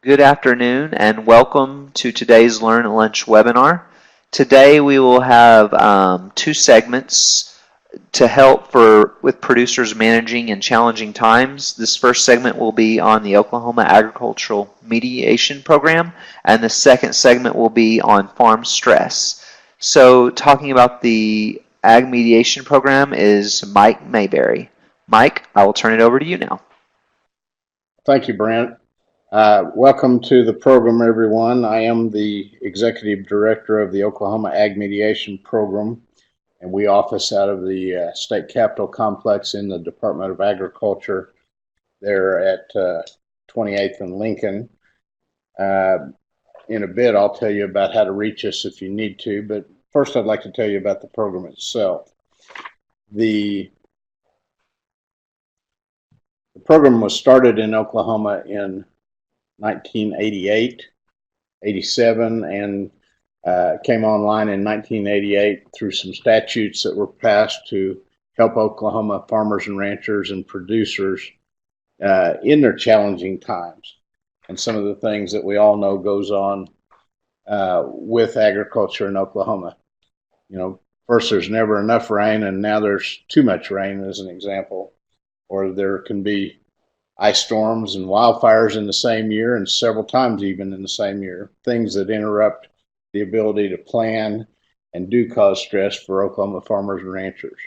Good afternoon and welcome to today's Learn at Lunch webinar. Today we will have two segments to help with producers managing in challenging times. This first segment will be on the Oklahoma Agricultural Mediation Program, and the second segment will be on farm stress. So talking about the Ag Mediation Program is Mike Mayberry. Mike, I will turn it over to you now. Thank you, Brent. Welcome to the program, everyone. I am the Executive Director of the Oklahoma Ag Mediation Program, and we office out of the State Capitol Complex in the Department of Agriculture there at 28th and Lincoln. In a bit, I'll tell you about how to reach us if you need to, but first I'd like to tell you about the program itself. The program was started in Oklahoma in 1988, 87, and came online in 1988 through some statutes that were passed to help Oklahoma farmers and ranchers and producers in their challenging times. And some of the things that we all know goes on with agriculture in Oklahoma. You know, first there's never enough rain, and now there's too much rain, as an example. Or there can be ice storms and wildfires in the same year, and several times even in the same year, things that interrupt the ability to plan and do cause stress for Oklahoma farmers and ranchers.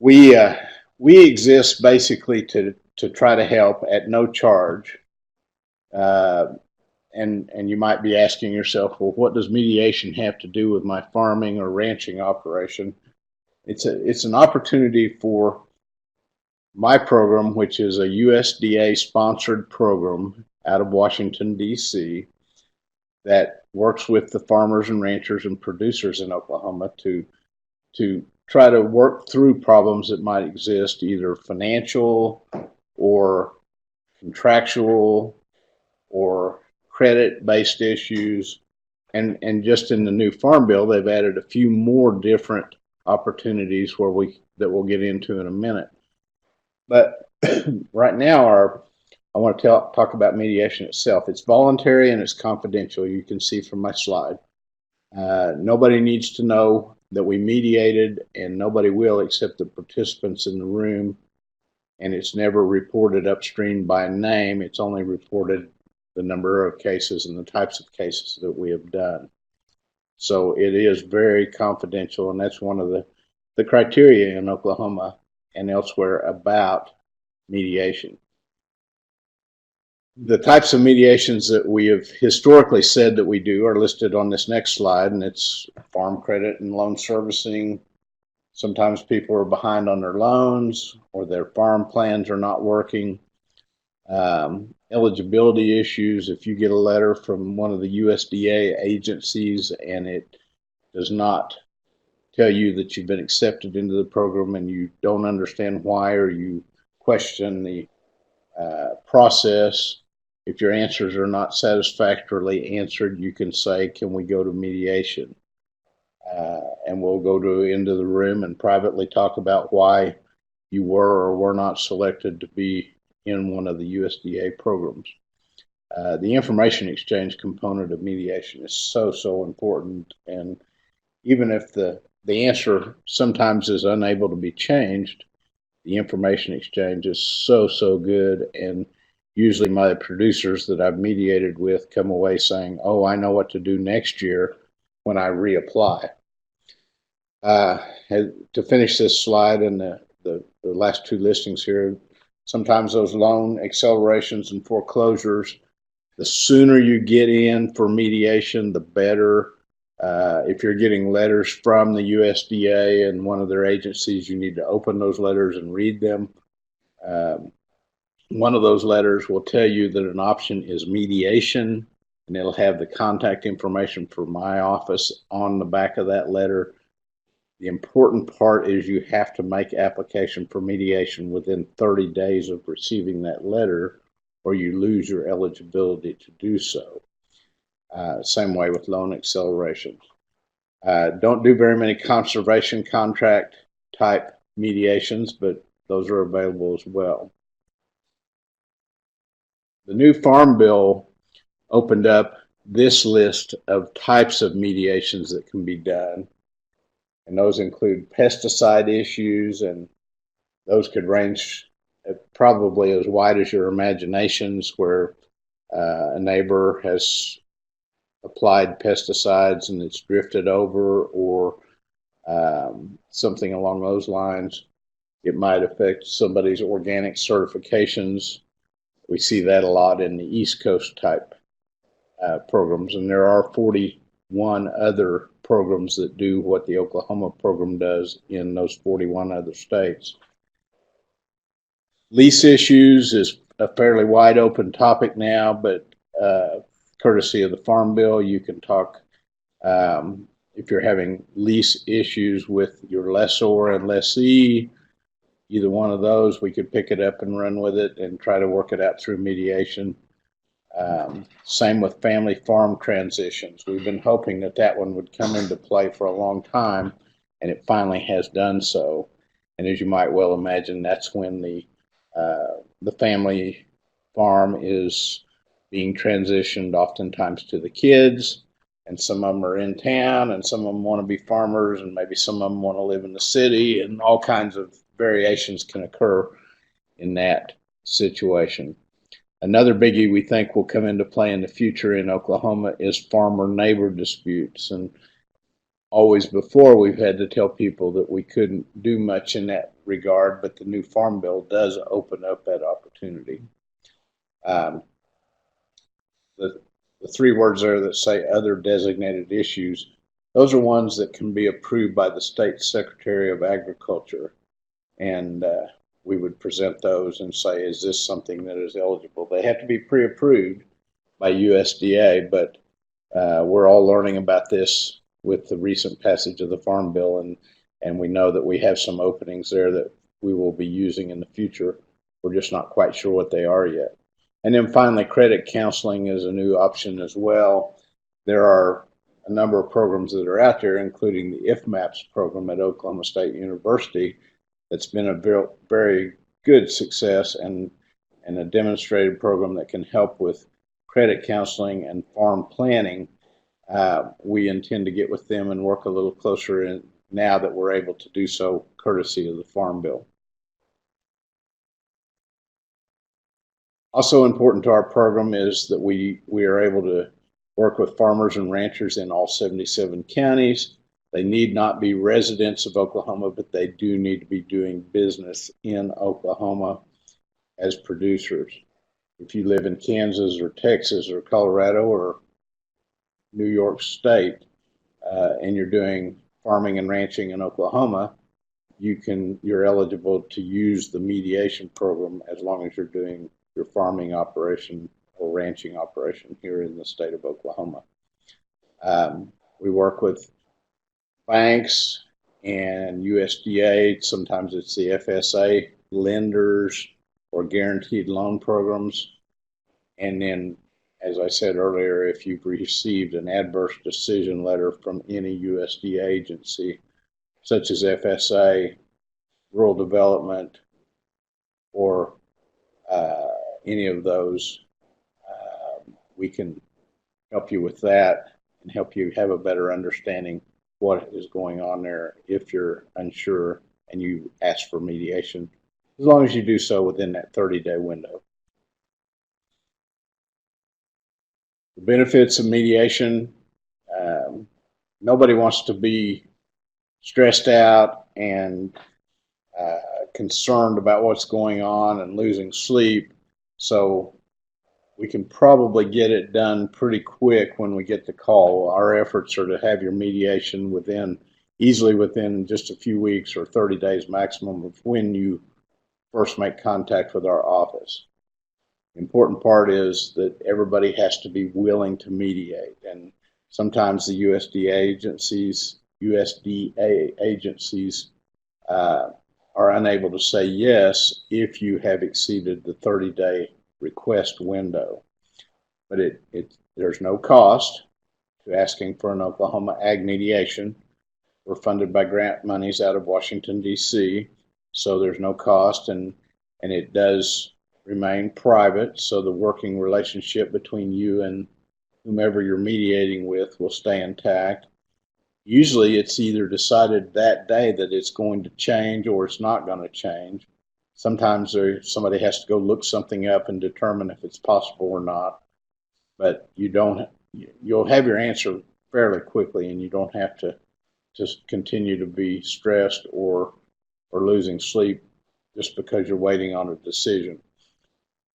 We exist basically to try to help at no charge. And you might be asking yourself, well, what does mediation have to do with my farming or ranching operation? It's an opportunity for my program, which is a USDA-sponsored program out of Washington, D.C., that works with the farmers and ranchers and producers in Oklahoma to try to work through problems that might exist, either financial or contractual or credit-based issues. And just in the new Farm Bill, they've added a few more different opportunities that we'll get into in a minute. But right now, I want to talk about mediation itself. It's voluntary and it's confidential. You can see from my slide. Nobody needs to know that we mediated, and nobody will except the participants in the room. And it's never reported upstream by name. It's only reported the number of cases and the types of cases that we have done. So it is very confidential, and that's one of the criteria in Oklahoma and elsewhere about mediation. The types of mediations that we have historically said that we do are listed on this next slide, and it's farm credit and loan servicing. Sometimes people are behind on their loans, or their farm plans are not working. Eligibility issues. If you get a letter from one of the USDA agencies and it does not tell you that you've been accepted into the program and you don't understand why, or you question the process, if your answers are not satisfactorily answered, you can say, can we go to mediation? And we'll go into the room and privately talk about why you were or were not selected to be in one of the USDA programs. The information exchange component of mediation is so important, and even if the answer sometimes is unable to be changed, the information exchange is so good, and usually my producers that I've mediated with come away saying, oh, I know what to do next year when I reapply. To finish this slide and the last two listings here, sometimes those loan accelerations and foreclosures, the sooner you get in for mediation, the better. If you're getting letters from the USDA and one of their agencies, you need to open those letters and read them. One of those letters will tell you that an option is mediation, and it'll have the contact information for my office on the back of that letter. The important part is you have to make application for mediation within 30 days of receiving that letter, or you lose your eligibility to do so. Same way with loan accelerations. Don't do very many conservation contract type mediations, but those are available as well. The new Farm Bill opened up this list of types of mediations that can be done. And those include pesticide issues, and those could range probably as wide as your imaginations, where a neighbor has applied pesticides and it's drifted over, or something along those lines. It might affect somebody's organic certifications. We see that a lot in the East Coast type programs, and there are 41 other programs that do what the Oklahoma program does in those 41 other states. Lease issues is a fairly wide open topic now, but courtesy of the Farm Bill, you can talk if you're having lease issues with your lessor and lessee. Either one of those, we could pick it up and run with it and try to work it out through mediation. Same with family farm transitions. We've been hoping that that one would come into play for a long time, and it finally has done so. And as you might well imagine, that's when the family farm is being transitioned oftentimes to the kids, and some of them are in town, and some of them want to be farmers, and maybe some of them want to live in the city, and all kinds of variations can occur in that situation. Another biggie we think will come into play in the future in Oklahoma is farmer-neighbor disputes. And always before, we've had to tell people that we couldn't do much in that regard, but the new Farm Bill does open up that opportunity. The three words there that say other designated issues, those are ones that can be approved by the state secretary of agriculture. And we would present those and say, is this something that is eligible? They have to be pre-approved by USDA, but we're all learning about this with the recent passage of the Farm Bill, and we know that we have some openings there that we will be using in the future. We're just not quite sure what they are yet. And then finally, credit counseling is a new option as well. There are a number of programs that are out there, including the IFMAPS program at Oklahoma State University. That's been a very good success and a demonstrated program that can help with credit counseling and farm planning. We intend to get with them and work a little closer now that we're able to do so courtesy of the Farm Bill. Also important to our program is that we are able to work with farmers and ranchers in all 77 counties. They need not be residents of Oklahoma, but they do need to be doing business in Oklahoma as producers. If you live in Kansas or Texas or Colorado or New York State and you're doing farming and ranching in Oklahoma, you're eligible to use the mediation program as long as you're doing your farming operation or ranching operation here in the state of Oklahoma. We work with banks and USDA, sometimes it's the FSA, lenders, or guaranteed loan programs. And then, as I said earlier, if you've received an adverse decision letter from any USDA agency, such as FSA, Rural Development, or any of those, we can help you with that and help you have a better understanding what is going on there if you're unsure and you ask for mediation, as long as you do so within that 30-day window. The benefits of mediation, nobody wants to be stressed out and concerned about what's going on and losing sleep. So we can probably get it done pretty quick when we get the call. Our efforts are to have your mediation easily within just a few weeks or 30 days maximum of when you first make contact with our office. The important part is that everybody has to be willing to mediate, and sometimes the USDA agencies are unable to say yes if you have exceeded the 30-day request window. But there's no cost to asking for an Oklahoma ag mediation. We're funded by grant monies out of Washington, D.C., so there's no cost, and it does remain private, so the working relationship between you and whomever you're mediating with will stay intact. Usually it's either decided that day that it's going to change or it's not going to change. Sometimes somebody has to go look something up and determine if it's possible or not. But you'll have your answer fairly quickly, and you don't have to just continue to be stressed or losing sleep just because you're waiting on a decision.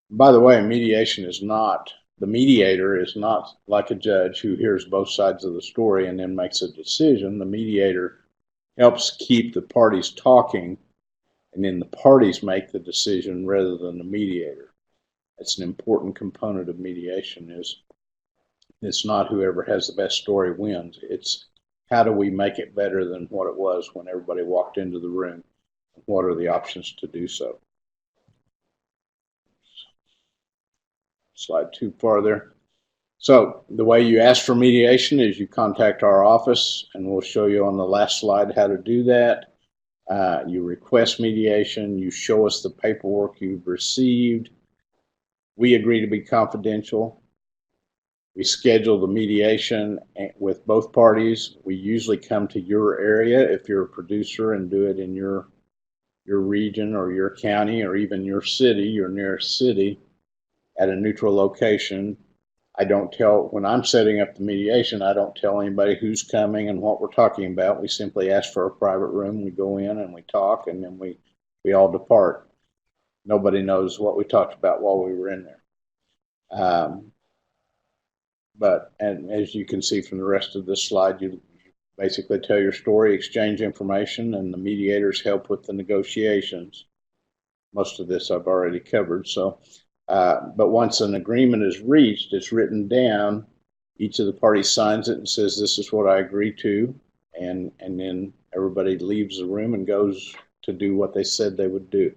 By the way, the mediator is not like a judge who hears both sides of the story and then makes a decision. The mediator helps keep the parties talking, and then the parties make the decision rather than the mediator. It's an important component of mediation. It's not whoever has the best story wins. It's how do we make it better than what it was when everybody walked into the room? What are the options to do so? Slide too far there. So the way you ask for mediation is you contact our office, and we'll show you on the last slide how to do that. You request mediation. You show us the paperwork you've received. We agree to be confidential. We schedule the mediation with both parties. We usually come to your area if you're a producer and do it in your region or your county or even your city, your nearest city, at a neutral location. When I'm setting up the mediation, I don't tell anybody who's coming and what we're talking about. We simply ask for a private room. We go in and we talk, and then we all depart. Nobody knows what we talked about while we were in there. And as you can see from the rest of this slide, you basically tell your story, exchange information, and the mediators help with the negotiations. Most of this I've already covered. But once an agreement is reached, it's written down. Each of the parties signs it and says, "This is what I agree to," and then everybody leaves the room and goes to do what they said they would do.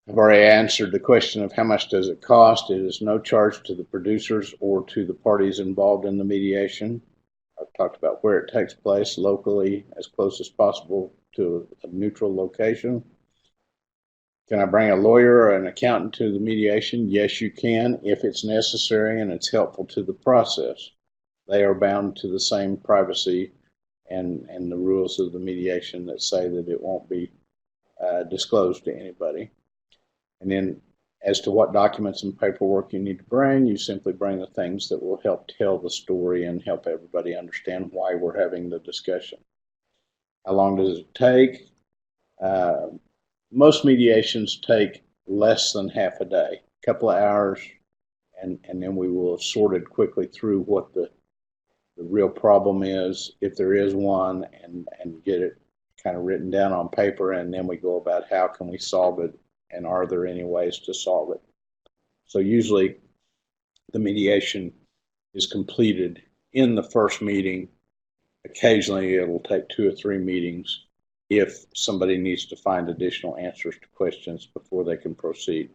I've already answered the question of how much does it cost. It is no charge to the producers or to the parties involved in the mediation. I've talked about where it takes place locally, as close as possible to a neutral location. Can I bring a lawyer or an accountant to the mediation? Yes, you can, if it's necessary and it's helpful to the process. They are bound to the same privacy and the rules of the mediation that say that it won't be disclosed to anybody. And then as to what documents and paperwork you need to bring, you simply bring the things that will help tell the story and help everybody understand why we're having the discussion. How long does it take? Most mediations take less than half a day, a couple of hours, and then we will have sorted quickly through what the real problem is, if there is one, and get it kind of written down on paper, and then we go about how can we solve it, and are there any ways to solve it. So usually the mediation is completed in the first meeting. Occasionally it'll take 2 or 3 meetings if somebody needs to find additional answers to questions before they can proceed.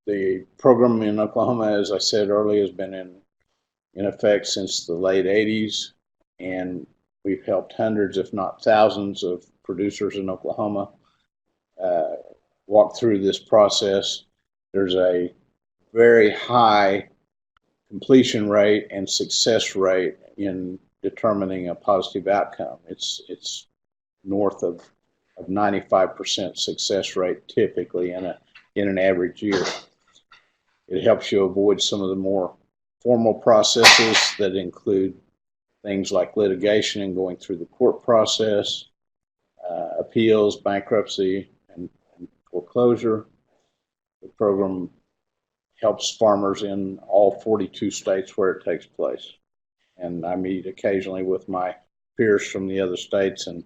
The program in Oklahoma, as I said earlier, has been in effect since the late 80s, and we've helped hundreds, if not thousands, of producers in Oklahoma walk through this process. There's a very high completion rate and success rate in determining a positive outcome. It's north of 95% success rate typically in an average year. It helps you avoid some of the more formal processes that include things like litigation and going through the court process, appeals, bankruptcy, and foreclosure. The program helps farmers in all 42 states where it takes place. And I meet occasionally with my peers from the other states, and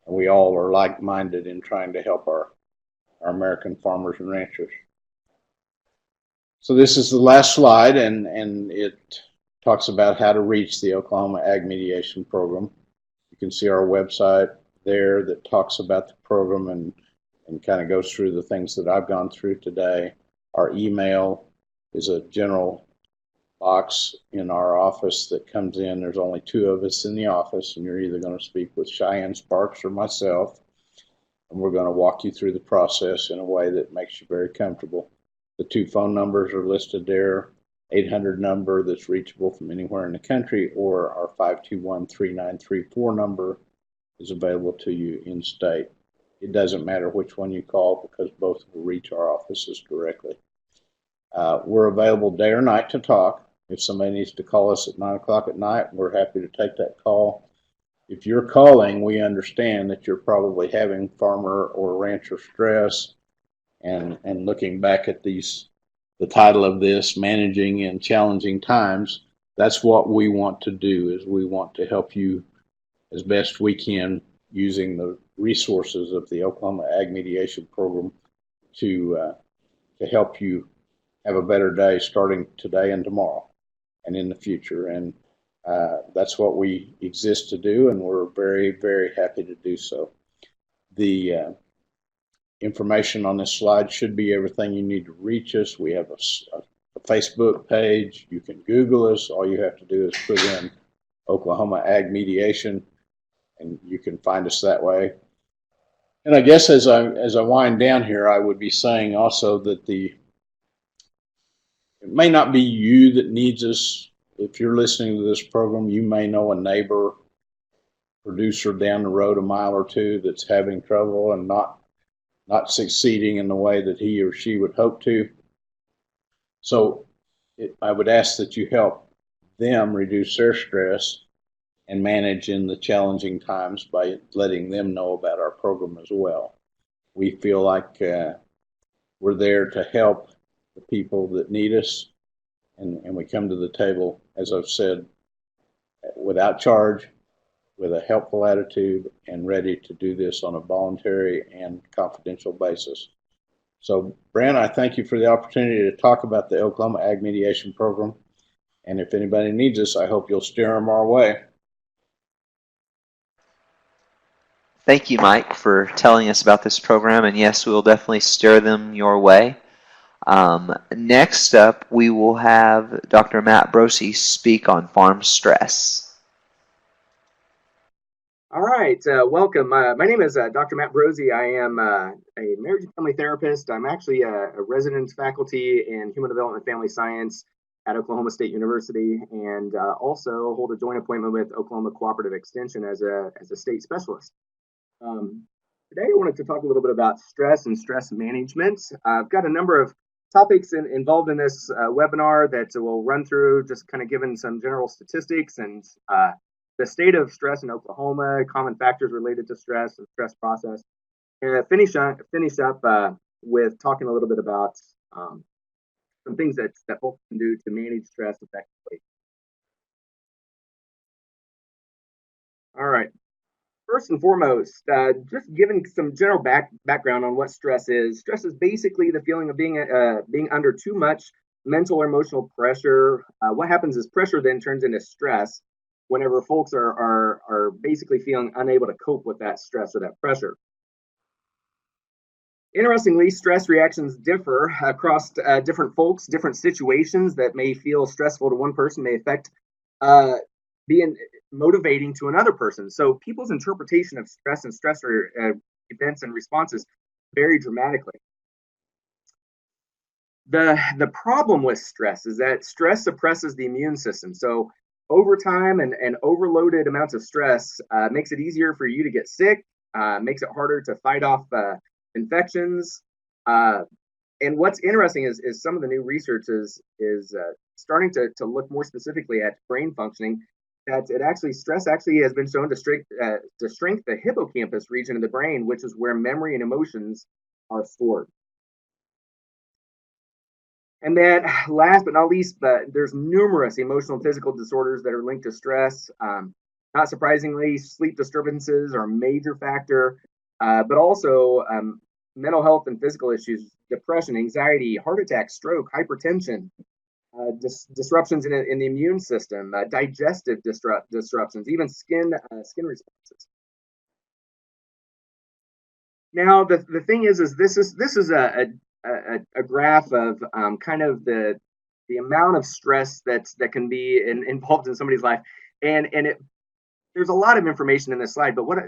we all are like-minded in trying to help our American farmers and ranchers. So this is the last slide, and it talks about how to reach the Oklahoma Ag Mediation Program. You can see our website there that talks about the program and kind of goes through the things that I've gone through today. Our email is a general box in our office that comes in. There's only two of us in the office, and you're either going to speak with Cheyenne Sparks or myself, and we're going to walk you through the process in a way that makes you very comfortable. The two phone numbers are listed there, 800 number that's reachable from anywhere in the country, or our 521-3934 number is available to you in state. It doesn't matter which one you call because both will reach our offices directly. We're available day or night to talk. If somebody needs to call us at 9 o'clock at night, we're happy to take that call. If you're calling, we understand that you're probably having farmer or rancher stress, and looking back at the title of this, Managing in Challenging Times, that's what we want to do, is we want to help you as best we can using the resources of the Oklahoma Ag Mediation Program to help you have a better day starting today and tomorrow and in the future. And that's what we exist to do, and we're very, very happy to do so. The information on this slide should be everything you need to reach us. We have a Facebook page. You can Google us. All you have to do is put in Oklahoma Ag Mediation, and you can find us that way. And I guess as I wind down here, I would be saying also that it may not be you that needs us. If you're listening to this program, you may know a neighbor producer down the road a mile or two that's having trouble and not succeeding in the way that he or she would hope to. So I would ask that you help them reduce their stress and manage in the challenging times by letting them know about our program as well. We feel like we're there to help the people that need us, and we come to the table, as I've said, without charge, with a helpful attitude, and ready to do this on a voluntary and confidential basis. So, Brent, I thank you for the opportunity to talk about the Oklahoma Ag Mediation Program. And if anybody needs us, I hope you'll steer them our way. Thank you, Mike, for telling us about this program. And yes, we will definitely steer them your way. Next up, we will have Dr. Matt Brosey speak on farm stress. All right, welcome. My name is Dr. Matt Brosey. I am a marriage and family therapist. I'm actually a resident faculty in human development and family science at Oklahoma State University, and also hold a joint appointment with Oklahoma Cooperative Extension as a state specialist. Today, I wanted to talk a little bit about stress and stress management. I've got a number of topics involved in this webinar that we'll run through, just kind of giving some general statistics and the state of stress in Oklahoma, common factors related to stress and stress process, and finish up with talking a little bit about some things that folks can do to manage stress effectively. All right. First and foremost, just giving some general background on what stress is. Stress is basically the feeling of being under too much mental or emotional pressure. What happens is pressure then turns into stress whenever folks are basically feeling unable to cope with that stress or that pressure. Interestingly, stress reactions differ across different folks. Different situations that may feel stressful to one person may affect being motivating to another person. So people's interpretation of stress and stressor events and responses vary dramatically. The problem with stress is that stress suppresses the immune system. So over time and overloaded amounts of stress makes it easier for you to get sick, makes it harder to fight off infections. And what's interesting is some of the new research is starting to look more specifically at brain functioning. That stress has been shown to shrink the hippocampus region of the brain, which is where memory and emotions are stored. And then last but not least, there's numerous emotional and physical disorders that are linked to stress. Not surprisingly, sleep disturbances are a major factor, but also mental health and physical issues, depression, anxiety, heart attack, stroke, hypertension, disruptions in the immune system, digestive disruptions, even skin responses. Now, the thing is this is a graph of kind of the the amount of stress that can be involved in somebody's life, and there's a lot of information in this slide. But what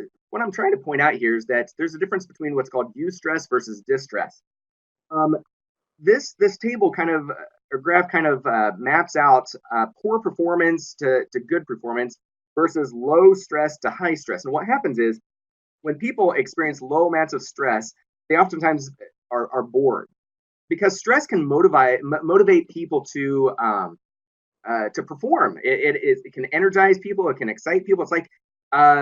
I'm trying to point out here is that there's a difference between what's called eustress versus distress. This table kind of or graph kind of maps out poor performance to good performance versus low stress to high stress. And what happens is when people experience low amounts of stress, they oftentimes are bored, because stress can motivate people to perform. It can energize people. It can excite people. It's like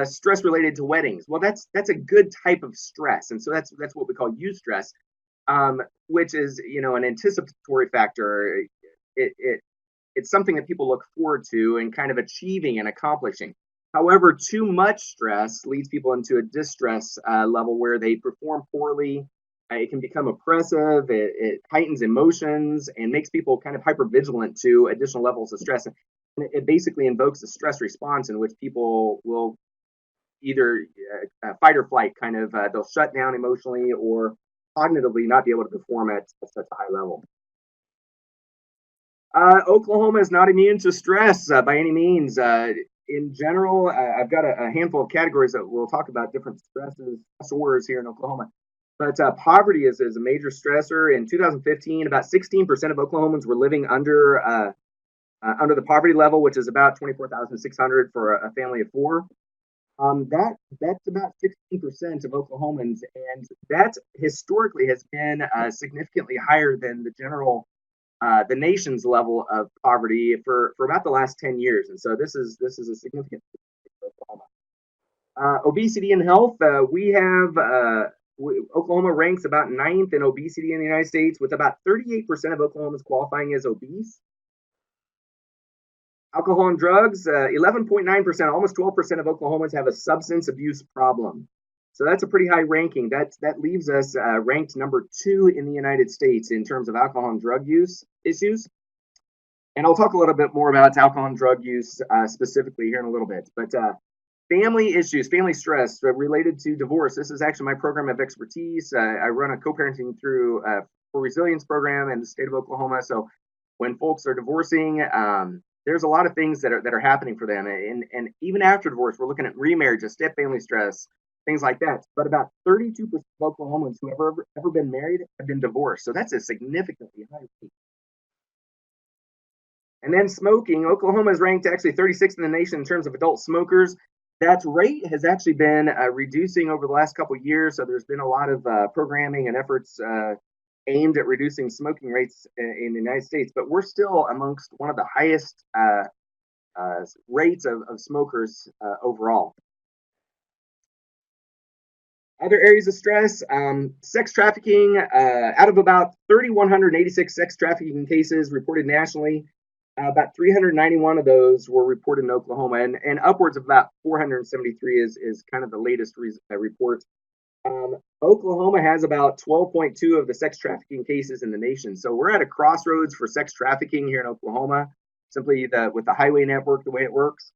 stress related to weddings. Well, that's a good type of stress, and so that's what we call eustress, which is an anticipatory factor. It's something that people look forward to and kind of achieving and accomplishing. However, too much stress leads people into a distress level where they perform poorly. It can become oppressive. It heightens emotions and makes people kind of hypervigilant to additional levels of stress. And it basically invokes a stress response in which people will either fight or flight, kind of they'll shut down emotionally or cognitively not be able to perform at such a high level. Oklahoma is not immune to stress by any means. In general, I've got a handful of categories that we'll talk about different stressors here in Oklahoma. But poverty is a major stressor. In 2015, about 16% of Oklahomans were living under the poverty level, which is about $24,600 for a family of four. That's about 16% of Oklahomans, and that historically has been significantly higher than the nation's level of poverty for about the last 10 years. And so this is a significant for Oklahoma. Obesity and health. Oklahoma ranks about 9th in obesity in the United States, with about 38% of Oklahomans qualifying as obese. Alcohol and drugs, 11.9%, almost 12% of Oklahomans have a substance abuse problem. So that's a pretty high ranking. That leaves us ranked number 2 in the United States in terms of alcohol and drug use issues. And I'll talk a little bit more about alcohol and drug use specifically here in a little bit. But family issues, family stress related to divorce. This is actually my program of expertise. I run a co-parenting through for resilience program in the state of Oklahoma. So when folks are divorcing, there's a lot of things that are happening for them. And even after divorce, we're looking at remarriage, step family stress, things like that. But about 32% of Oklahomans who have ever been married have been divorced. So that's a significantly high rate. And then smoking. Oklahoma is ranked actually 36th in the nation in terms of adult smokers. That rate has actually been reducing over the last couple of years. So there's been a lot of programming and efforts aimed at reducing smoking rates in the United States. But we're still amongst one of the highest rates of smokers overall. Other areas of stress, sex trafficking. Out of about 3,186 sex trafficking cases reported nationally, about 391 of those were reported in Oklahoma, and upwards of about 473 is kind of the latest report. Oklahoma has about 12.2 of the sex trafficking cases in the nation. So we're at a crossroads for sex trafficking here in Oklahoma, simply with the highway network, the way it works.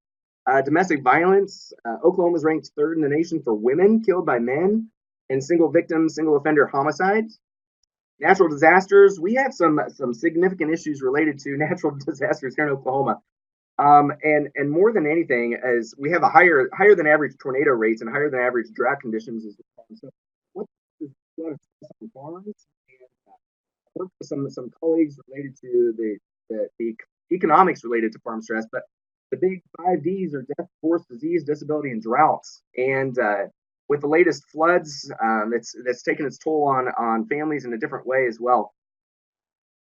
Domestic violence. Oklahoma is ranked 3rd in the nation for women killed by men and single offender homicides. Natural disasters. We have some significant issues related to natural disasters here in Oklahoma. And more than anything, as we have a higher than average tornado rates and higher than average drought conditions as well. So what is a lot of stress on farms, and I worked with some colleagues related to the economics related to farm stress, but the big 5 Ds are death, divorce, disease, disability, and droughts. And with the latest floods, that's taken its toll on families in a different way as well.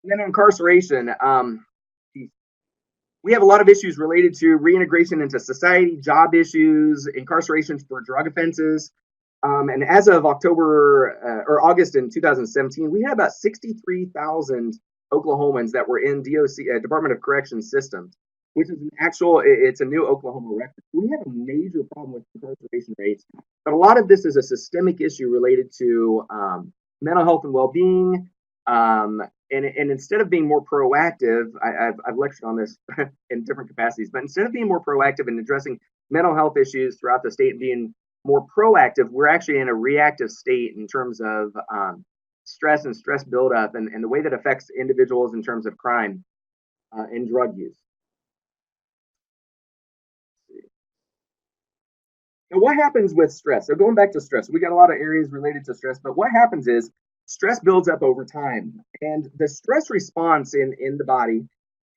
And then incarceration. We have a lot of issues related to reintegration into society, job issues, incarceration for drug offenses. And as of August in 2017, we had about 63,000 Oklahomans that were in DOC, Department of Corrections systems, which is it's a new Oklahoma record. We have a major problem with incarceration rates, but a lot of this is a systemic issue related to mental health and well-being. And instead of being more proactive, I've lectured on this in different capacities, but instead of being more proactive in addressing mental health issues throughout the state and being more proactive, we're actually in a reactive state in terms of stress and stress buildup and the way that affects individuals in terms of crime. and drug use. Now, what happens with stress? So going back to stress, we got a lot of areas related to stress, but what happens is stress builds up over time. And the stress response in the body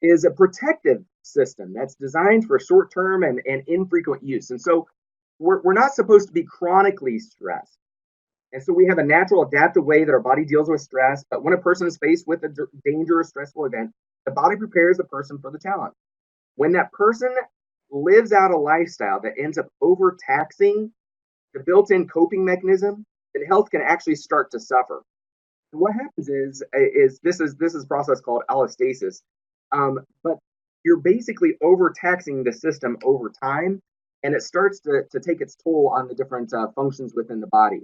is a protective system that's designed for short-term and infrequent use. And so we're not supposed to be chronically stressed. And so we have a natural adaptive way that our body deals with stress. But when a person is faced with a dangerous, stressful event, the body prepares the person for the challenge. When that person lives out a lifestyle that ends up overtaxing the built-in coping mechanism, then health can actually start to suffer. And what happens is this is a process called allostasis, but you're basically overtaxing the system over time, and it starts to take its toll on the different functions within the body.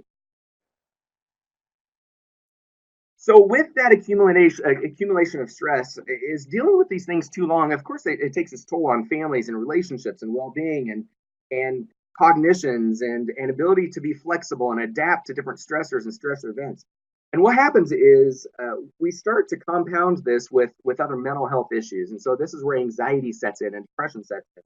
So with that accumulation of stress, is dealing with these things too long. Of course, it takes its toll on families and relationships and well-being and cognitions and ability to be flexible and adapt to different stressors and stressor events. And what happens is we start to compound this with other mental health issues. And so this is where anxiety sets in and depression sets in.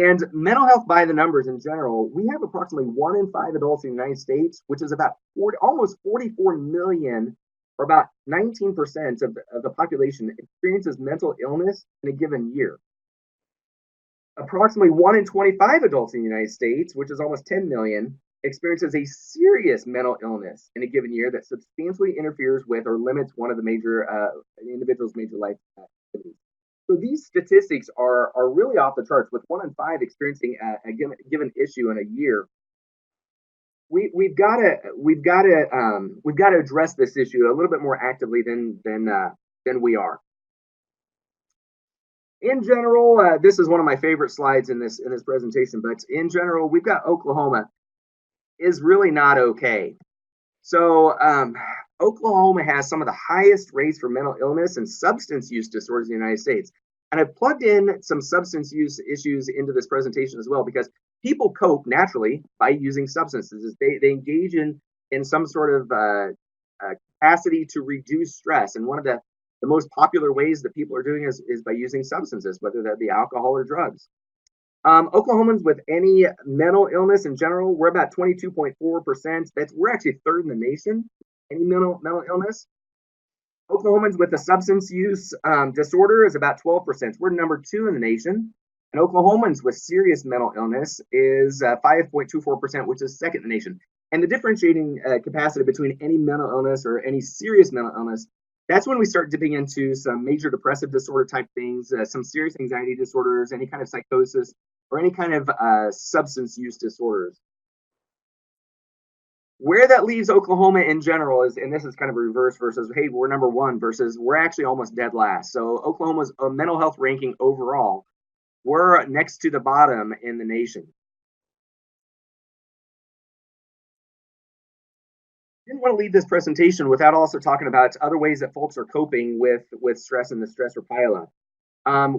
And mental health by the numbers in general, we have approximately 1 in 5 adults in the United States, which is about almost 44 million, or about 19% of the population, experiences mental illness in a given year. Approximately 1 in 25 adults in the United States, which is almost 10 million, experiences a serious mental illness in a given year that substantially interferes with or limits one of the major individual's major life activities. So these statistics are really off the charts, with 1 in 5 experiencing a given issue in a year. We've got to address this issue a little bit more actively than we are. In general, this is one of my favorite slides in this presentation. But in general, we've got Oklahoma is really not okay. So Oklahoma has some of the highest rates for mental illness and substance use disorders in the United States. And I've plugged in some substance use issues into this presentation as well, because people cope naturally by using substances. They engage in some sort of capacity to reduce stress. And one of the most popular ways that people are doing is by using substances, whether that be alcohol or drugs. Oklahomans with any mental illness in general, we're about 22.4%. We're actually third in the nation, any mental illness. Oklahomans with a substance use disorder is about 12%. We're number 2 in the nation. And Oklahomans with serious mental illness is 5.24%, which is second in the nation. And the differentiating capacity between any mental illness or any serious mental illness, that's when we start dipping into some major depressive disorder type things, some serious anxiety disorders, any kind of psychosis, or any kind of substance use disorders. Where that leaves Oklahoma in general is, and this is kind of a reverse versus, hey, we're number 1 versus we're actually almost dead last. So Oklahoma's mental health ranking overall, we're next to the bottom in the nation. Didn't want to leave this presentation without also talking about other ways that folks are coping with stress and the stressor pileup.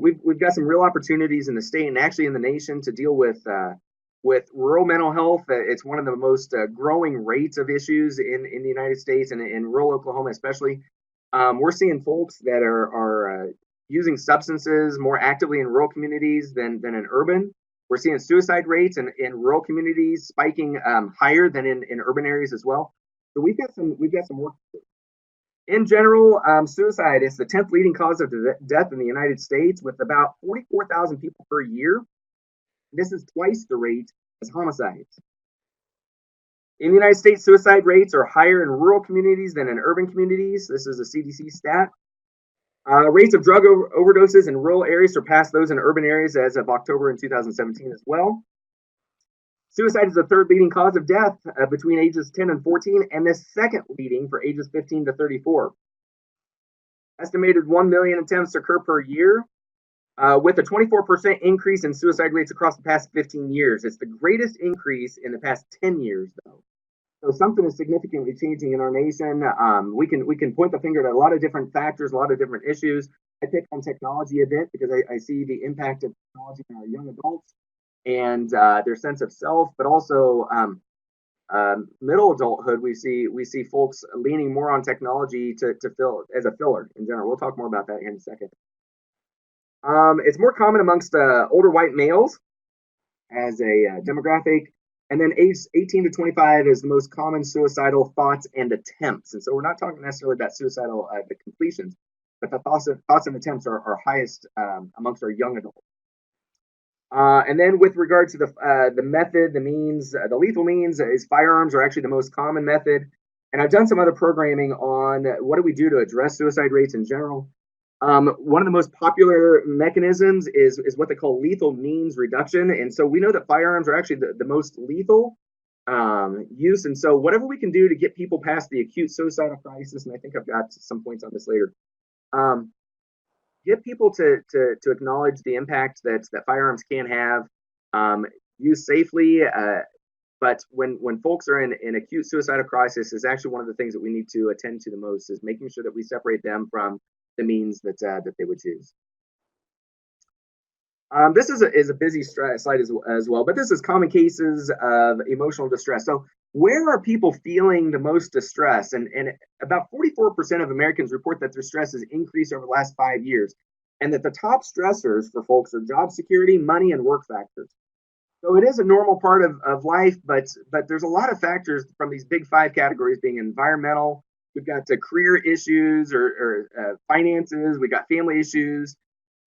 We've got some real opportunities in the state and actually in the nation to deal with rural mental health. It's one of the most growing rates of issues in the United States and in rural Oklahoma especially. We're seeing folks that are using substances more actively in rural communities than in urban. We're seeing suicide rates in rural communities spiking higher than in urban areas as well. So we've got some work to do. In general, suicide is the 10th leading cause of death in the United States, with about 44,000 people per year. This is twice the rate as homicides. In the United States, suicide rates are higher in rural communities than in urban communities. This is a CDC stat. Rates of drug overdoses in rural areas surpass those in urban areas as of October in 2017 as well. Suicide is the 3rd leading cause of death between ages 10 and 14, and the 2nd leading for ages 15 to 34. Estimated 1 million attempts occur per year, with a 24% increase in suicide rates across the past 15 years. It's the greatest increase in the past 10 years, though. So something is significantly changing in our nation. We can point the finger at a lot of different factors, a lot of different issues. I pick on technology a bit because I see the impact of technology on our young adults and their sense of self, but also middle adulthood. We see folks leaning more on technology to fill as a filler in general. We'll talk more about that here in a second. It's more common amongst older white males as a demographic. And then age 18 to 25 is the most common suicidal thoughts and attempts. And so we're not talking necessarily about suicidal the completions, but the thoughts and attempts are highest amongst our young adults. And then with regard to the method, the means, the lethal means is firearms are actually the most common method. And I've done some other programming on what do we do to address suicide rates in general. One of the most popular mechanisms is what they call lethal means reduction. And so we know that firearms are actually the most lethal use. And so whatever we can do to get people past the acute suicidal crisis, and I think I've got some points on this later, get people to acknowledge the impact that firearms can have, use safely. But when folks are in acute suicidal crisis, is actually one of the things that we need to attend to the most, is making sure that we separate them from the means that they would choose. This is a busy slide as well, but this is common cases of emotional distress. So where are people feeling the most distress? And about 44% of Americans report that their stress has increased over the last 5 years, and that the top stressors for folks are job security, money, and work factors. So it is a normal part of life, but there's a lot of factors from these big five categories being environmental. We've got career issues or finances. We've got family issues,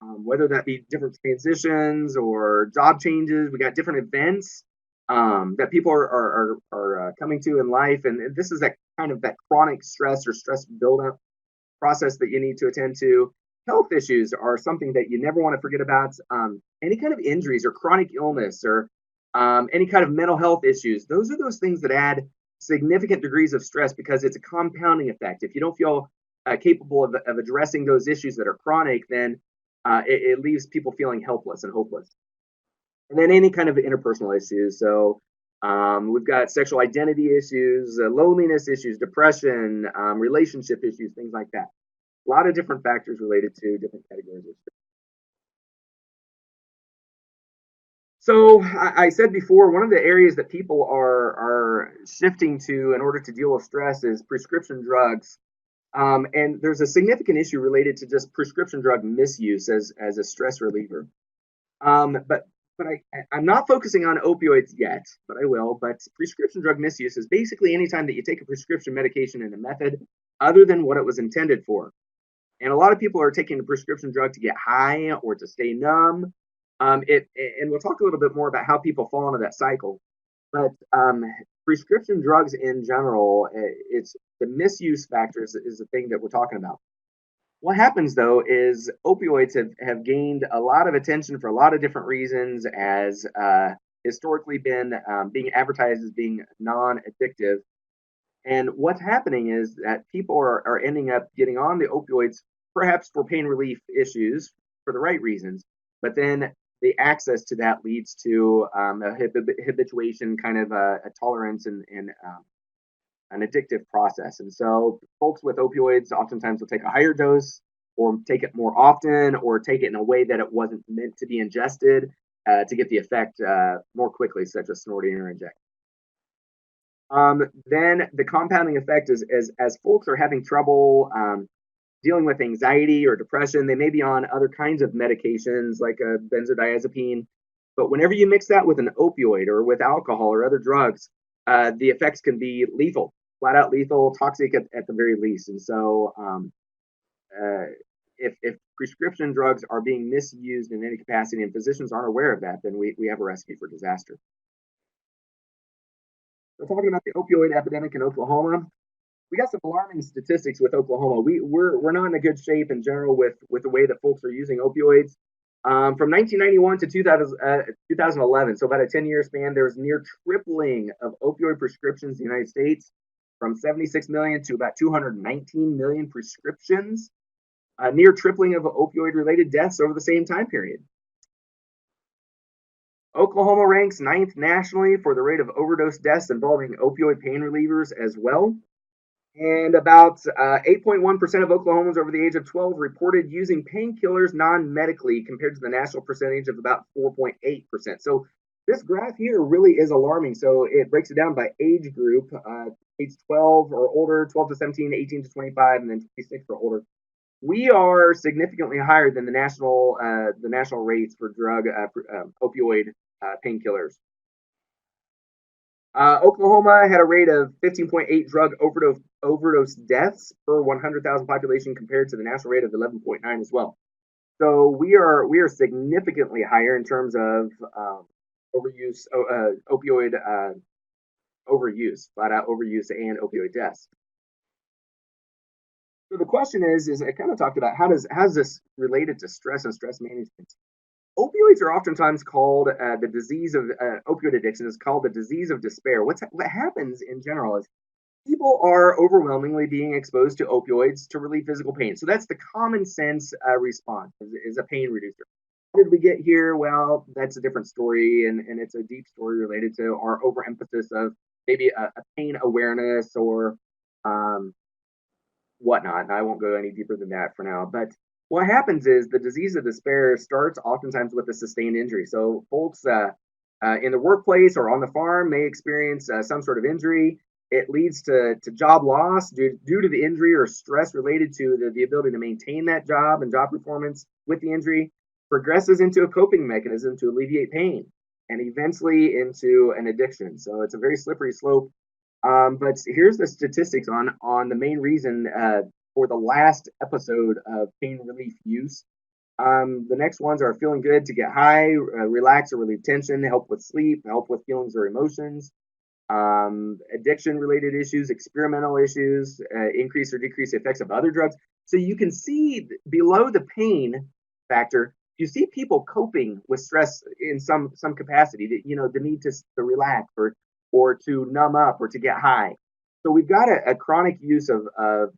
whether that be different transitions or job changes. We got different events that people are coming to in life, and this is that kind of that chronic stress or stress buildup process that you need to attend to. Health issues are something that you never want to forget about. Any kind of injuries or chronic illness or any kind of mental health issues, those are those things that add significant degrees of stress because it's a compounding effect. If you don't feel capable of addressing those issues that are chronic, then it leaves people feeling helpless and hopeless. And then any kind of interpersonal issues. So we've got sexual identity issues, loneliness issues, depression, relationship issues, things like that. A lot of different factors related to different categories of stress. So I said before, one of the areas that people are shifting to in order to deal with stress is prescription drugs. And there's a significant issue related to just prescription drug misuse as a stress reliever. But I'm not focusing on opioids yet, but I will. But prescription drug misuse is basically any time that you take a prescription medication in a method other than what it was intended for. And a lot of people are taking a prescription drug to get high or to stay numb. And we'll talk a little bit more about how people fall into that cycle. But prescription drugs in general, it's the misuse factors is the thing that we're talking about. What happens though is opioids have gained a lot of attention for a lot of different reasons, as historically been being advertised as being non-addictive. And what's happening is that people are ending up getting on the opioids, perhaps for pain relief issues for the right reasons, but then the access to that leads to a habituation, kind of a tolerance and an addictive process. And so folks with opioids oftentimes will take a higher dose or take it more often or take it in a way that it wasn't meant to be ingested to get the effect more quickly, such as snorting or injecting. Then the compounding effect is as folks are having trouble dealing with anxiety or depression, they may be on other kinds of medications like a benzodiazepine. But whenever you mix that with an opioid or with alcohol or other drugs, the effects can be lethal, flat out lethal, toxic at the very least. And so if prescription drugs are being misused in any capacity and physicians aren't aware of that, then we have a recipe for disaster. So talking about the opioid epidemic in Oklahoma, we got some alarming statistics with Oklahoma. We're not in a good shape in general with the way that folks are using opioids. From 1991 to 2011, so about a 10-year span, there was near tripling of opioid prescriptions in the United States, from 76 million to about 219 million prescriptions. Near tripling of opioid-related deaths over the same time period. Oklahoma ranks 9th nationally for the rate of overdose deaths involving opioid pain relievers as well. And about 8.1% of Oklahomans over the age of 12 reported using painkillers non-medically, compared to the national percentage of about 4.8%. So this graph here really is alarming. So it breaks it down by age group, age 12 or older, 12 to 17, 18 to 25, and then 26 or older. we are significantly higher than the national rates for opioid painkillers. Oklahoma had a rate of 15.8 drug overdose deaths per 100,000 population compared to the national rate of 11.9 as well. So we are significantly higher in terms of overuse, opioid overuse, flat out overuse, and opioid deaths. So the question is I kind of talked about how's this related to stress and stress management? Opioids are oftentimes called the disease of opioid addiction is called the disease of despair. What happens in general is people are overwhelmingly being exposed to opioids to relieve physical pain. So that's the common sense response is a pain reducer. How did we get here? Well, that's a different story, and it's a deep story related to our overemphasis of maybe a pain awareness or whatnot. And I won't go any deeper than that for now. But what happens is the disease of despair starts oftentimes with a sustained injury. So folks in the workplace or on the farm may experience some sort of injury. It leads to job loss due to the injury or stress related to the ability to maintain that job and job performance with the injury, progresses into a coping mechanism to alleviate pain, and eventually into an addiction. So it's a very slippery slope. But here's the statistics on the main reason for the last episode of pain relief use. The next ones are feeling good to get high, relax or relieve tension, help with sleep, help with feelings or emotions, addiction-related issues, experimental issues, increase or decrease the effects of other drugs. So you can see below the pain factor, you see people coping with stress in some capacity. The need to relax or to numb up or to get high. So we've got a chronic use of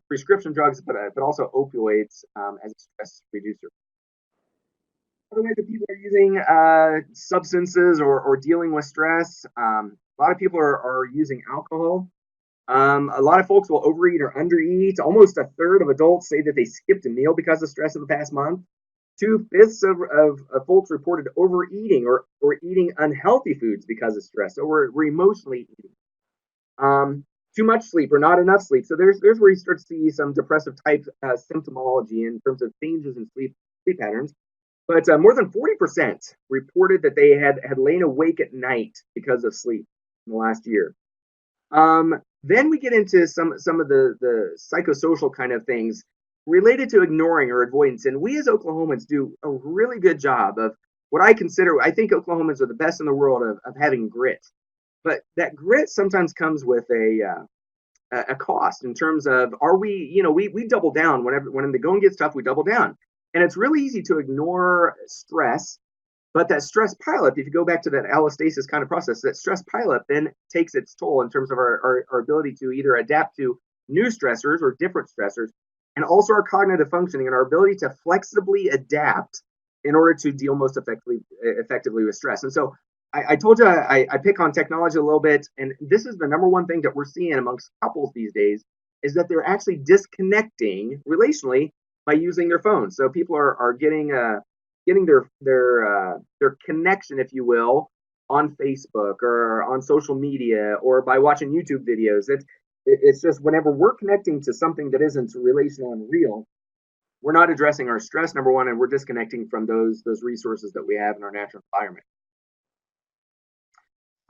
prescription drugs, but also opioids as a stress reducer. Other ways that people are using substances or dealing with stress. A lot of people are using alcohol. A lot of folks will overeat or undereat. Almost a third of adults say that they skipped a meal because of stress in the past month. 2/5 of folks reported overeating or eating unhealthy foods because of stress. So we're emotionally eating. Too much sleep or not enough sleep. So there's where you start to see some depressive type symptomology in terms of changes in sleep patterns. But more than 40% reported that they had lain awake at night because of sleep in the last year. Then we get into some of the psychosocial kind of things related to ignoring or avoidance. And we as Oklahomans do a really good job of what I think Oklahomans are the best in the world of having grit. But that grit sometimes comes with a cost in terms of we double down when the going gets tough, we double down. And it's really easy to ignore stress, but that stress pileup, if you go back to that allostasis kind of process, that stress pileup then takes its toll in terms of our ability to either adapt to new stressors or different stressors, and also our cognitive functioning and our ability to flexibly adapt in order to deal most effectively with stress. And so I told you I pick on technology a little bit, and this is the number one thing that we're seeing amongst couples these days is that they're actually disconnecting relationally by using their phones. So people are getting their connection, if you will, on Facebook or on social media or by watching YouTube videos. It's just whenever we're connecting to something that isn't relational and real, we're not addressing our stress, number one, and we're disconnecting from those resources that we have in our natural environment.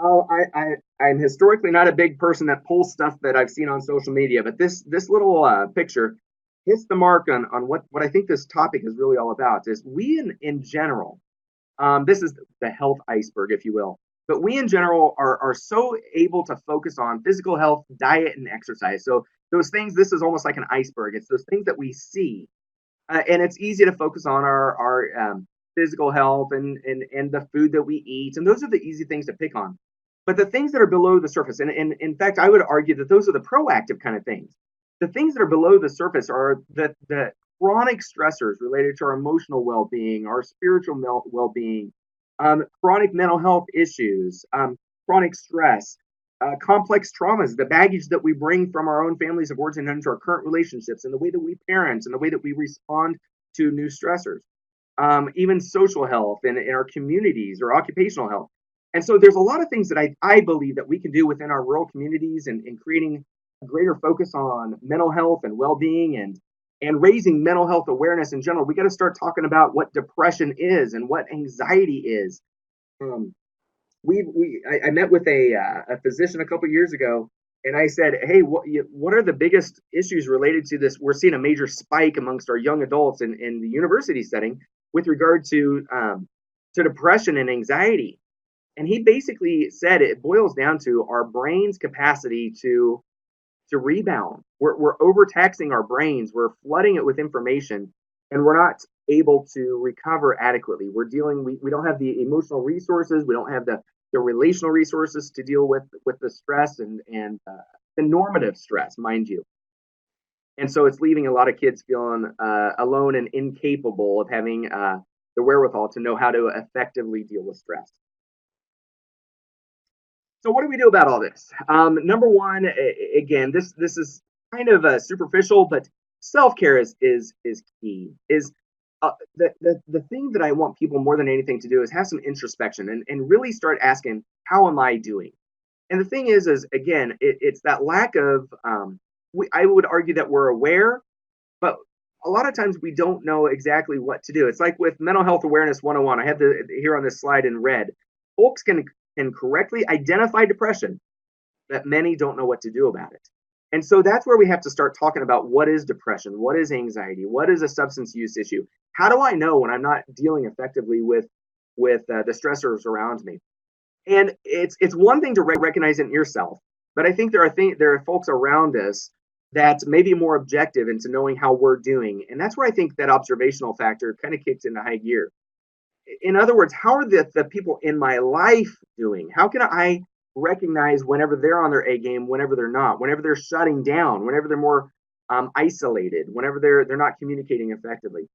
Oh, I'm historically not a big person that pulls stuff that I've seen on social media, but this little picture hits the mark on what I think this topic is really all about. Is we in general, this is the health iceberg, if you will, but we in general are so able to focus on physical health, diet, and exercise. So those things, this is almost like an iceberg. It's those things that we see, and it's easy to focus on our physical health and the food that we eat, and those are the easy things to pick on. But the things that are below the surface, and in fact, I would argue that those are the proactive kind of things. The things that are below the surface are the chronic stressors related to our emotional well-being, our spiritual well-being, chronic mental health issues, chronic stress, complex traumas, the baggage that we bring from our own families of origin into our current relationships, and the way that we parent, and the way that we respond to new stressors, even social health in our communities or occupational health. And so there's a lot of things that I believe that we can do within our rural communities and in creating a greater focus on mental health and well-being and raising mental health awareness in general. We got to start talking about what depression is and what anxiety is. Um, I met with a physician a couple years ago, and I said, "Hey, what are the biggest issues related to this? We're seeing a major spike amongst our young adults in the university setting with regard to depression and anxiety." And he basically said it boils down to our brain's capacity to rebound. We're overtaxing our brains. We're flooding it with information, and we're not able to recover adequately. We don't have the emotional resources. We don't have the relational resources to deal with the stress and the normative stress, mind you. And so it's leaving a lot of kids feeling alone and incapable of having the wherewithal to know how to effectively deal with stress. So what do we do about all this? Number one, again, this is kind of superficial, but self-care is key. The thing that I want people more than anything to do is have some introspection and really start asking, how am I doing? And the thing is again, it's that lack of I would argue that we're aware, but a lot of times we don't know exactly what to do. It's like with Mental Health Awareness 101. I have here on this slide in red. Folks can correctly identify depression, but many don't know what to do about it. And so that's where we have to start talking about what is depression, what is anxiety, what is a substance use issue. How do I know when I'm not dealing effectively with the stressors around me? And it's one thing to recognize it in yourself, but I think there are folks around us that may be more objective into knowing how we're doing, and that's where I think that observational factor kind of kicks into high gear. In other words, how are the people in my life doing? How can I recognize whenever they're on their A game, whenever they're not, whenever they're shutting down, whenever they're more isolated, whenever they're not communicating effectively?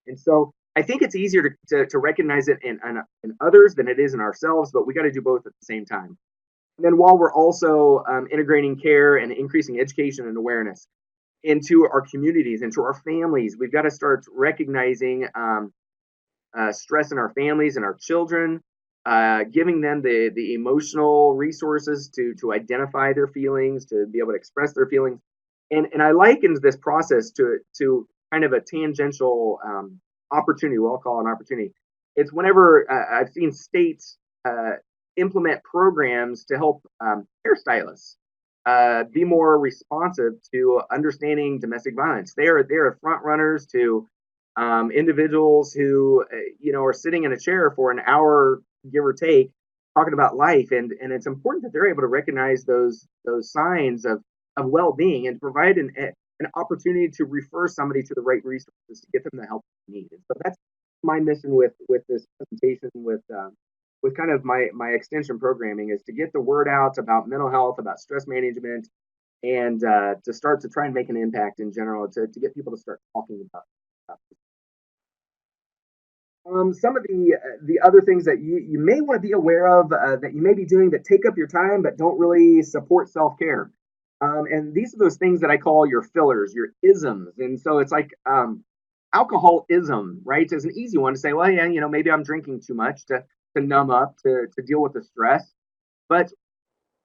And so I think it's easier to recognize it in others than it is in ourselves, but we got to do both at the same time. And then while we're also integrating care and increasing education and awareness into our communities, into our families, we've got to start recognizing stress in our families and our children, giving them the emotional resources to identify their feelings, to be able to express their feelings. And I likened this process to kind of a tangential opportunity. Well, I'll call it an opportunity. It's whenever I've seen states implement programs to help hairstylists be more responsive to understanding domestic violence. They are front runners to individuals who are sitting in a chair for an hour, give or take, talking about life, and it's important that they're able to recognize those signs of well-being and provide an opportunity to refer somebody to the right resources to get them the help they need. And so that's my mission with this presentation, with kind of my extension programming, is to get the word out about mental health, about stress management, and to start to try and make an impact in general, to get people to start talking about this. Some of the other things that you may want to be aware of that you may be doing that take up your time but don't really support self-care. And these are those things that I call your fillers, your isms. And so it's like alcoholism, right? Is an easy one to say, well, yeah, maybe I'm drinking too much to numb up, to deal with the stress. But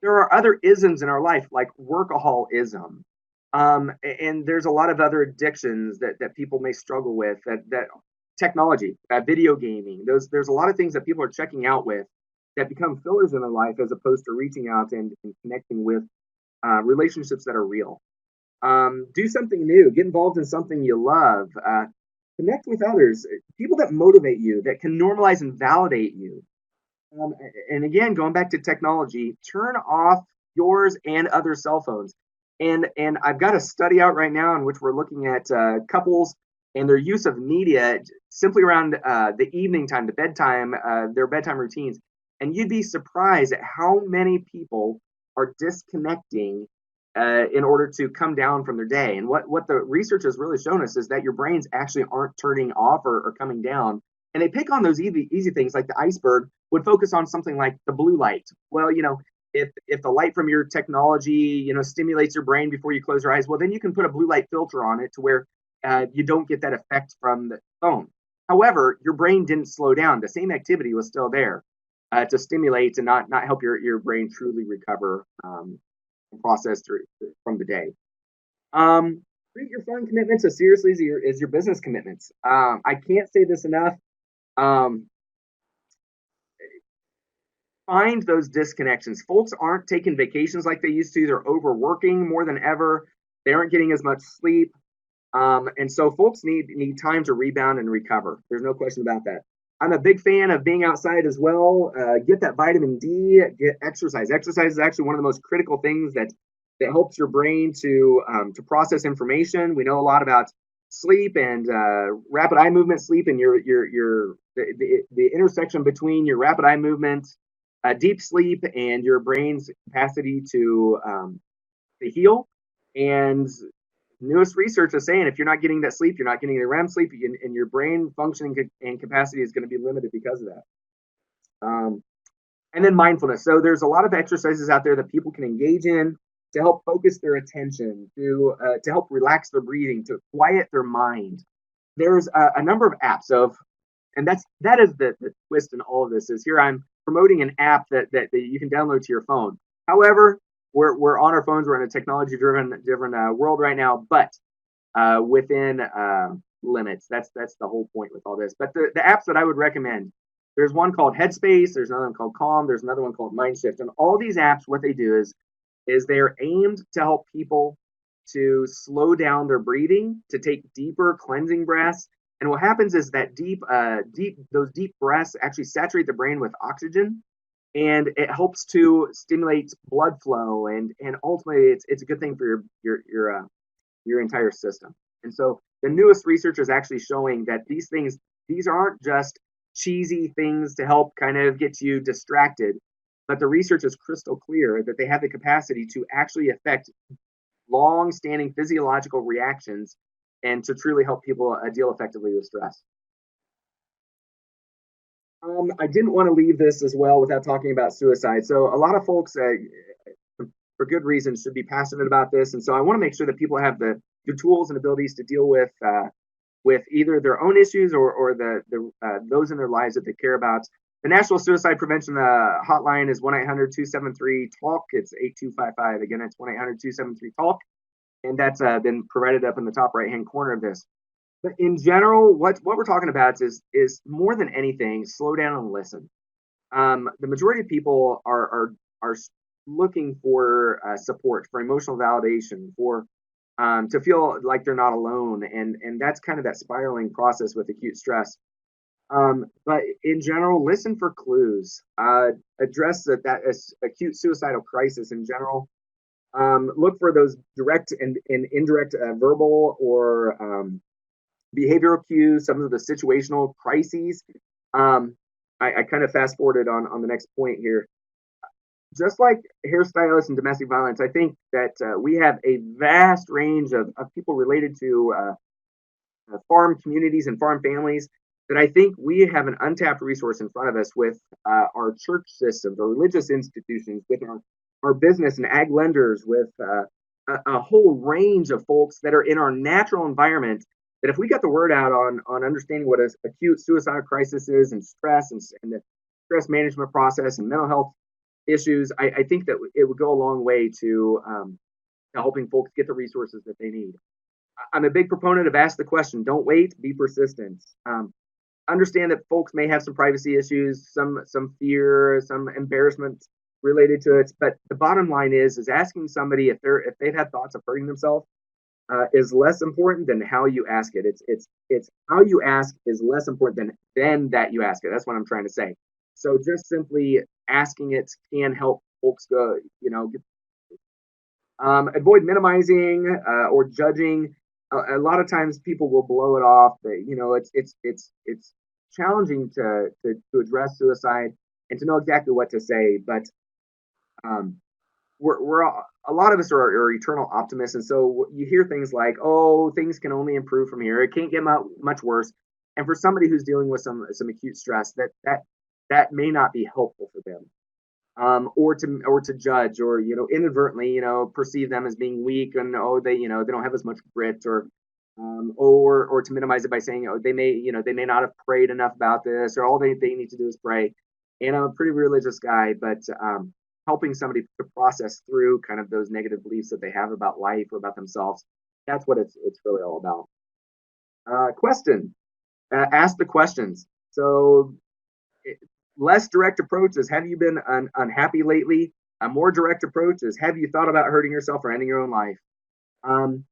there are other isms in our life, like workaholism. And there's a lot of other addictions that people may struggle with, that technology, video gaming. There's a lot of things that people are checking out with that become fillers in their life, as opposed to reaching out and connecting with relationships that are real. Do something new. Get involved in something you love. Connect with others, people that motivate you, that can normalize and validate you. And again, going back to technology, turn off yours and other cell phones. And I've got a study out right now in which we're looking at couples and their use of media simply around the evening time, the bedtime, their bedtime routines. And you'd be surprised at how many people are disconnecting in order to come down from their day. And what the research has really shown us is that your brains actually aren't turning off or coming down. And they pick on those easy things, like the iceberg would focus on something like the blue light. Well, if the light from your technology, stimulates your brain before you close your eyes, well, then you can put a blue light filter on it to where you don't get that effect from the phone. However, your brain didn't slow down. The same activity was still there to stimulate and not help your brain truly recover and process through from the day. treat your fun commitments as seriously as your business commitments. I can't say this enough. Um, find those disconnections. Folks aren't taking vacations like they used to. They're overworking more than ever. They aren't getting as much sleep. And so folks need time to rebound and recover. There's no question about that. I'm a big fan of being outside as well. Get that vitamin D, get exercise. Exercise is actually one of the most critical things that helps your brain to process information. We know a lot about sleep and rapid eye movement sleep and the intersection between your rapid eye movement, deep sleep, and your brain's capacity to heal. And newest research is saying if you're not getting that sleep, you're not getting the REM sleep, and your brain functioning and capacity is going to be limited because of that. And then mindfulness. So there's a lot of exercises out there that people can engage in to help focus their attention, to help relax their breathing, to quiet their mind. There's a number of apps and that is the twist in all of this is here I'm promoting an app that you can download to your phone. However, we're on our phones. We're in a technology driven world right now, but within limits. That's the whole point with all this. But the apps that I would recommend, there's one called Headspace. There's another one called Calm. There's another one called Mindshift. And all these apps, what they do is they're aimed to help people to slow down their breathing, to take deeper cleansing breaths. And what happens is that those deep breaths actually saturate the brain with oxygen, and it helps to stimulate blood flow, and ultimately it's a good thing for your entire system. And so the newest research is actually showing that these aren't just cheesy things to help kind of get you distracted, but the research is crystal clear that they have the capacity to actually affect long-standing physiological reactions and to truly help people deal effectively with stress. I didn't want to leave this as well without talking about suicide. So a lot of folks, for good reasons, should be passionate about this, and so I want to make sure that people have the tools and abilities to deal with either their own issues or those in their lives that they care about. The National Suicide Prevention Hotline is 1-800-273-TALK. It's 8255. Again, that's 1-800-273-TALK, and that's been provided up in the top right-hand corner of this. But in general, what we're talking about is more than anything, slow down and listen. The majority of people are looking for support, for emotional validation, for to feel like they're not alone, and that's kind of that spiraling process with acute stress. But in general, listen for clues. Address that acute suicidal crisis in general. Look for those direct and indirect verbal or behavioral cues, some of the situational crises. I kind of fast forwarded on the next point here. Just like hairstylists and domestic violence, I think that we have a vast range of people related to farm communities and farm families that I think we have an untapped resource in front of us with our church systems, our religious institutions, with our business and ag lenders, with a whole range of folks that are in our natural environment. That if we got the word out on understanding what an acute suicidal crisis is and stress and the stress management process and mental health issues, I think that it would go a long way to helping folks get the resources that they need. I'm a big proponent of ask the question, don't wait, be persistent. Understand that folks may have some privacy issues, some fear, some embarrassment related to it, but the bottom line is asking somebody if they've had thoughts of hurting themselves is less important than how you ask it. It's how you ask is less important than that you ask it. That's what I'm trying to say. So just simply asking it can help folks go, avoid minimizing or judging. A lot of times people will blow it off. It's challenging to address suicide and to know exactly what to say. But we're a lot of us are eternal optimists, and so you hear things like, "Oh, things can only improve from here. It can't get much worse." And for somebody who's dealing with some acute stress, that may not be helpful for them. Or to judge or inadvertently perceive them as being weak and they don't have as much grit or to minimize it by saying they may not have prayed enough about this or all they need to do is pray. And I'm a pretty religious guy, but helping somebody to process through kind of those negative beliefs that they have about life or about themselves That's what it's really all about. Question. Ask the questions. So less direct approach is, have you been unhappy lately? A more direct approach is, have you thought about hurting yourself or ending your own life? Um,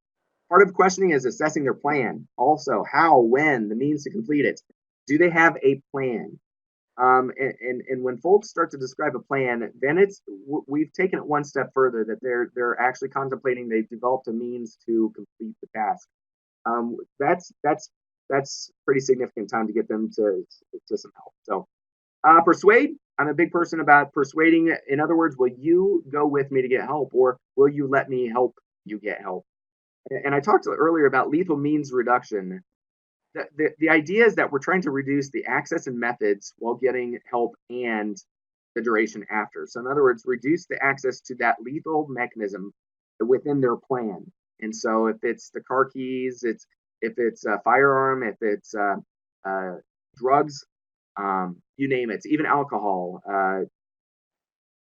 Part of questioning is assessing their plan. Also, how, when, the means to complete it. Do they have a plan? And when folks start to describe a plan, then we've taken it one step further, that they're actually contemplating, they've developed a means to complete the task. That's pretty significant time to get them to some help. So persuade. I'm a big person about persuading. In other words, will you go with me to get help, or will you let me help you get help? And I talked earlier about lethal means reduction. The idea is that we're trying to reduce the access and methods while getting help and the duration after. So in other words, reduce the access to that lethal mechanism within their plan. And so if it's the car keys, if it's a firearm, if it's drugs, you name it, even alcohol.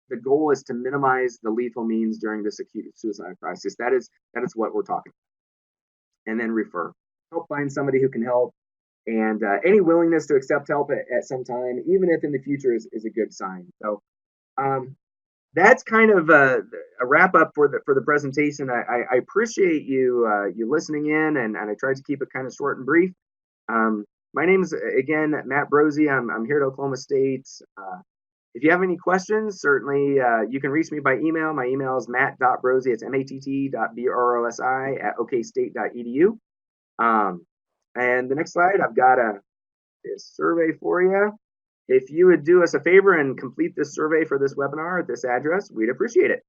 The goal is to minimize the lethal means during this acute suicide crisis. That is what we're talking about. And then refer. Help find somebody who can help, and any willingness to accept help at some time, even if in the future, is a good sign. So that's kind of a wrap up for the presentation. I appreciate you listening in, and I tried to keep it kind of short and brief. My name is, again, Matt Brosey. I'm here at Oklahoma State. If you have any questions, certainly you can reach me by email. My email is matt.brosey. It's matt.brosi at okstate.edu. And the next slide, I've got a survey for you. If you would do us a favor and complete this survey for this webinar at this address, we'd appreciate it.